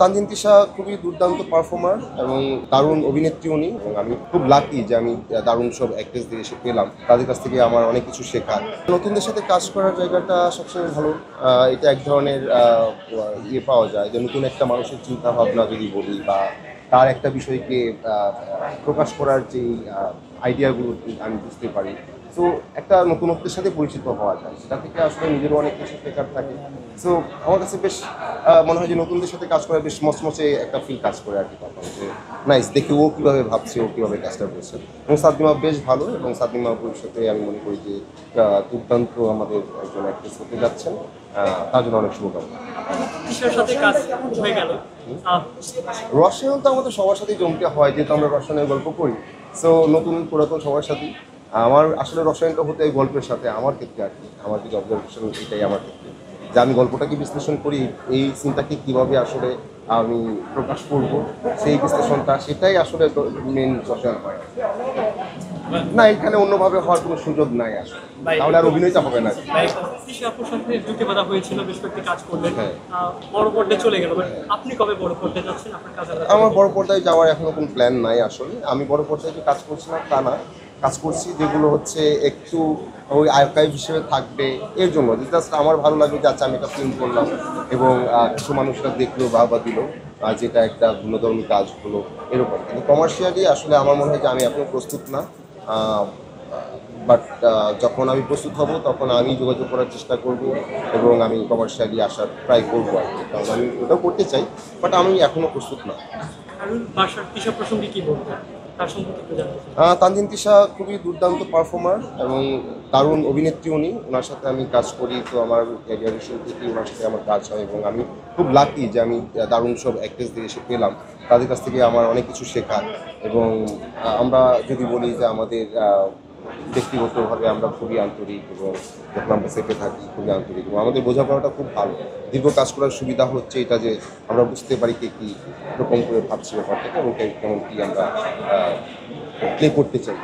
তানজিন তিশা খুবই দুর্দান্ত পারফর্মার এবং দারুণ অভিনেত্রী উনি, এবং আমি খুব লাকি যে আমি দারুণ সব অ্যাক্ট্রেসদের এসে পেলাম, তাদের কাছ থেকে আমার অনেক কিছু শেখার। নতুনদের সাথে কাজ করার জায়গাটা সবসময় ভালো। এটা এক ধরনের পাওয়া যায় যে নতুন একটা মানুষের চিন্তা ভাবনা যদি বলি, বা তার একটা বিষয়কে প্রকাশ করার যে আইডিয়াগুলো আমি বুঝতে পারি। সো একটা নতুনত্বের সাথে পরিচিত হওয়া যায়, সেটা থেকে আসলে নিজেরও অনেক কিছু শেখার থাকে। সো আমার কাছে বেশ মনে হয় যে নতুনদের সাথে কাজ করা বেশ মচমচে একটা ফিল কাজ করে আর কি, তখন যে নাইস দেখি ও কীভাবে ভাবছে, ও কীভাবে কাজটা করছে। এবং সাদনিমা বেশ ভালো, এবং সাদনিমা ভবিষ্যতে আমি মনে করি যে দুর্দান্ত আমাদের একজন অ্যাক্ট্রেস হতে যাচ্ছেন। তার জন্য অনেক শুভকামনা। রসায়ন তো আমাদের সবার সাথেই জমতে হয়, যেহেতু আমরা রসায়নের গল্প করি। সো নতুন পুরাতন সবার সাথেই আমার আসলে রসায়নটা হতে হয় গল্পের সাথে, আমার ক্ষেত্রে আর কি, আমার যদি অবজারভেশন এটাই আমার ক্ষেত্রে, যে আমি গল্পটাকে বিশ্লেষণ করি, এই চিন্তাকে কীভাবে আসলে আমি প্রকাশ করব, সেই বিশ্লেষণটা সেটাই আসলে মেন রসায়ন হয় না। এখানে অন্যভাবে হওয়ার কোনো সুযোগ নাই আসলে, তাহলে আর অভিনয়টা হবে না। আমার বড় পর্দায় যাওয়ার এখনো কোনো প্ল্যান নাই আসলে। আমি বড় পর্দায় যে কাজ করছি না তা না, কাজ করছি যেগুলো হচ্ছে একটু ওই আর্কাইভ হিসেবে থাকবে, এর জন্য জাস্ট আমার ভালো লাগে যে আচ্ছা আমি একটা ফিল্ম করলাম এবং কিছু মানুষরা দেখলো বা দিল, যেটা একটা ভিন্নধর্মী কাজ হলো এরকম। কিন্তু কমার্শিয়ালি আসলে আমার মনে হয় যে আমি এখনো প্রস্তুত না। বাট যখন আমি প্রস্তুত হব তখন আমি যোগাযোগ করার চেষ্টা করব, এবং আমি কমার্শিয়ালি আসার ট্রাই করবো আর কি, কারণ আমি ওটাও করতে চাই, বাট আমি এখনও প্রস্তুত না। তানজিন তিশা খুবই দুর্দান্ত পারফর্মার এবং দারুণ অভিনেত্রী উনি, ওনার সাথে আমি কাজ করি, তো আমার ক্যারিয়ারের শুরু থেকেই ওনার সাথে আমার কাজ হয়, এবং আমি খুব লাকি যে আমি দারুণ সব অ্যাক্ট্রেসদের এসে পেলাম, তাদের কাছ থেকে আমার অনেক কিছু শেখার। এবং আমরা যদি বলি যে আমাদের ব্যক্তিগতভাবে আমরা খুবই আন্তরিক, এবং যখন আমরা সেটে থাকি খুবই আন্তরিক, এবং আমাদের বোঝাপড়াটা খুব ভালো। দীর্ঘ কাজ করার সুবিধা হচ্ছে এটা যে আমরা বুঝতে পারি কে কী রকম করে ভাবছি ব্যাপারটাকে, এবং কেমন কী আমরা প্লে করতে চাই।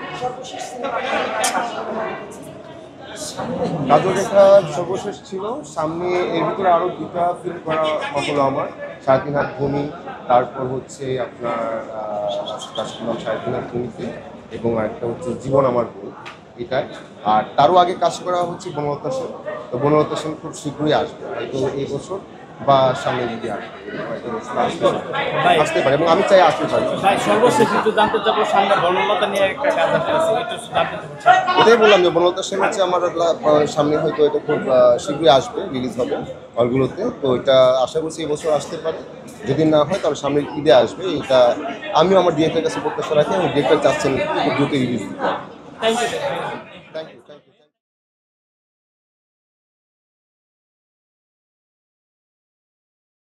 কাজল রেখা সর্বশেষ ছিল, সামনে এর ভিতরে আরও দুটা ফিল্ম করা হলো আমার, 3.5 হাত ভূমি, তারপর হচ্ছে আপনার কাজ করলাম 3.5 হাত ভূমিতে, এবং আরেকটা হচ্ছে জীবন আমার বই, এটাই। আর তারও আগে কাজ করা হচ্ছে বনলতা সেন, তো বনলতা সেন খুব শীঘ্রই আসবে, হয়তো এই বছর বা সামনের দিকে আসতে পারে, এবং আমি চাই আসতে পারি। এটাই বললাম যে বনলতা সেন হচ্ছে আমার সামনে, হয়তো এটা খুব শীঘ্রই আসবে, রিলিজ হবে হলগুলোতে, তো এটা আশা করছি এই বছর আসতে পারে। যদি না হয় তাহলে সামনের ঈদে আসবে, এটা আমিও আমার ডিরেক্টরের কাছে প্রত্যাশা রাখি, এবং ডিরেক্টর চাচ্ছেন খুব দ্রুত রিলিজ দিতে। Thank you. Thank you.